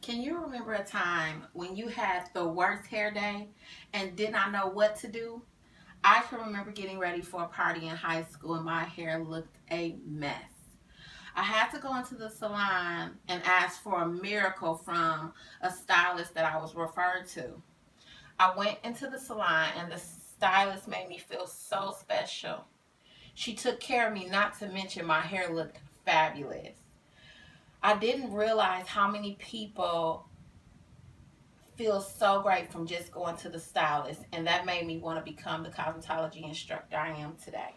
Can you remember a time when you had the worst hair day and did not know what to do? I can remember getting ready for a party in high school and my hair looked a mess. I had to go into the salon and ask for a miracle from a stylist that I was referred to. I went into the salon and the stylist made me feel so special. She took care of me, not to mention my hair looked fabulous. I didn't realize how many people feel so great from just going to the stylist, and that made me want to become the cosmetology instructor I am today.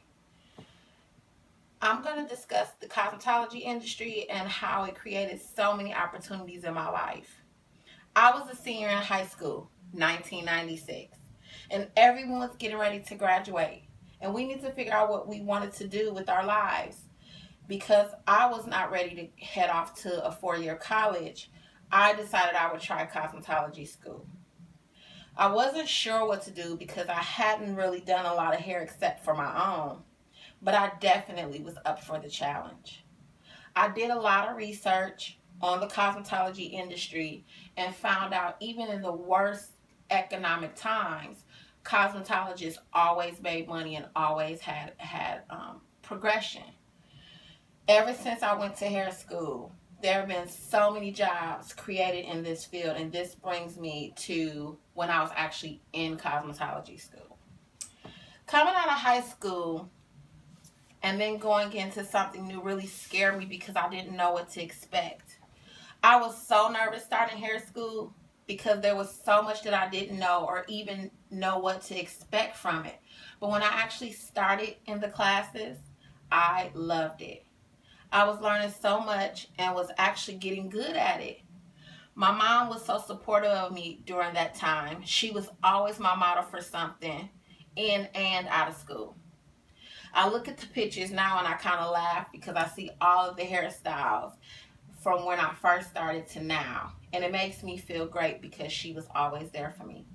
I'm going to discuss the cosmetology industry and how it created so many opportunities in my life. I was a senior in high school, 1996, and everyone was getting ready to graduate. And we need to figure out what we wanted to do with our lives. Because I was not ready to head off to a 4 year college, I decided I would try cosmetology school. I wasn't sure what to do because I hadn't really done a lot of hair except for my own, but I definitely was up for the challenge. I did a lot of research on the cosmetology industry and found out even in the worst economic times, cosmetologists always made money and always had progression. Ever since I went to hair school, there have been so many jobs created in this field, and this brings me to when I was actually in cosmetology school. Coming out of high school and then going into something new really scared me because I didn't know what to expect. I was so nervous starting hair school because there was so much that I didn't know or even know what to expect from it. But when I actually started in the classes, I loved it. I was learning so much and was actually getting good at it. My mom was so supportive of me during that time. She was always my model for something in and out of school. I look at the pictures now and I kind of laugh because I see all of the hairstyles from when I first started to now. And it makes me feel great because she was always there for me.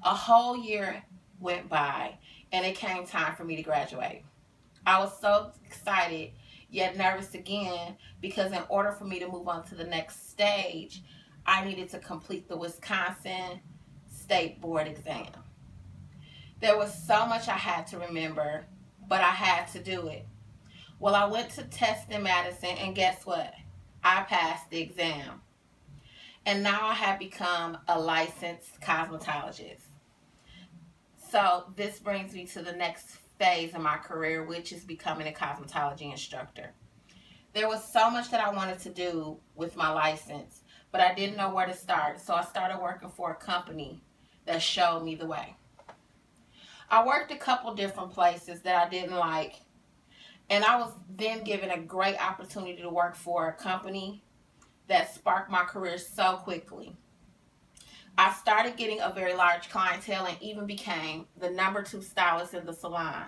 A whole year went by and it came time for me to graduate. I was so excited yet nervous again because in order for me to move on to the next stage, I needed to complete the Wisconsin State Board exam. There was so much I had to remember, but I had to do it. Well, I went to test in Madison, and guess what? I passed the exam. And now I have become a licensed cosmetologist. So this brings me to the next phase of my career, which is becoming a cosmetology instructor. There was so much that I wanted to do with my license, but I didn't know where to start. So I started working for a company that showed me the way. I worked a couple different places that I didn't like, and I was then given a great opportunity to work for a company that sparked my career so quickly. I started getting a very large clientele and even became the number two stylist in the salon.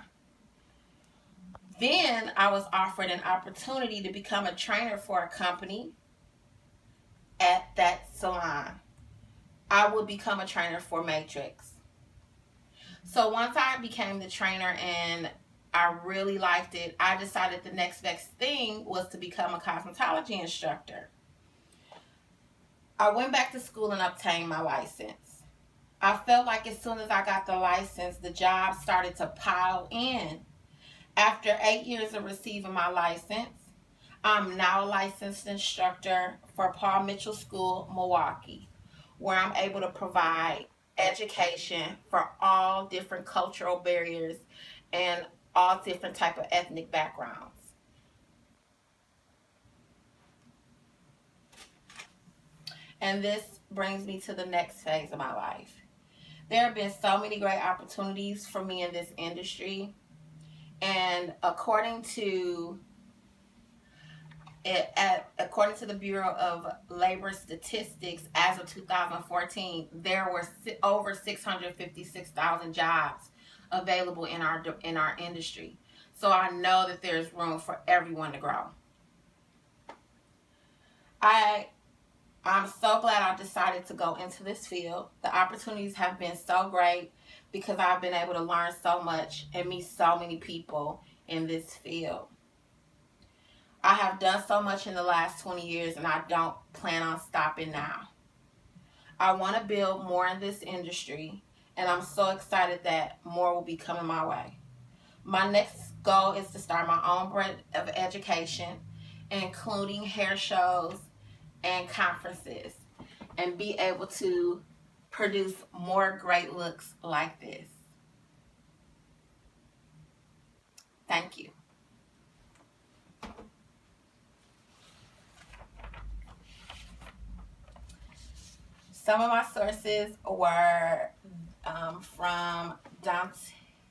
Then I was offered an opportunity to become a trainer for a company at that salon. I would become a trainer for Matrix. So once I became the trainer and I really liked it, I decided the next best thing was to become a cosmetology instructor. I went back to school and obtained my license. I felt like as soon as I got the license, the jobs started to pile in. After 8 years of receiving my license, I'm now a licensed instructor for Paul Mitchell School, Milwaukee, where I'm able to provide education for all different cultural barriers and all different type of ethnic backgrounds. And this brings me to the next phase of my life. There have been so many great opportunities for me in this industry, and according to the Bureau of Labor Statistics, as of 2014, there were over 656,000 jobs available in our industry. So I know that there's room for everyone to grow. I I'm so glad I decided to go into this field. The opportunities have been so great because I've been able to learn so much and meet so many people in this field. I have done so much in the last 20 years and I don't plan on stopping now. I want to build more in this industry and I'm so excited that more will be coming my way. My next goal is to start my own brand of education, including hair shows and conferences, and be able to produce more great looks like this. Thank you. Some of my sources were from Don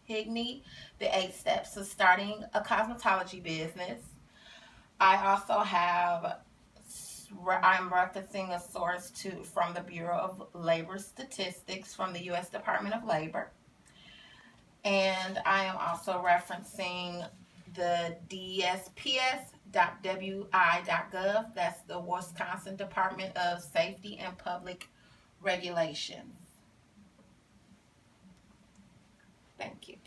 Tigney, The 8 Steps to Starting a Cosmetology Business. I also have, I'm referencing a source from the Bureau of Labor Statistics from the U.S. Department of Labor. And I am also referencing the DSPS.wi.gov. That's the Wisconsin Department of Safety and Public Regulations. Thank you.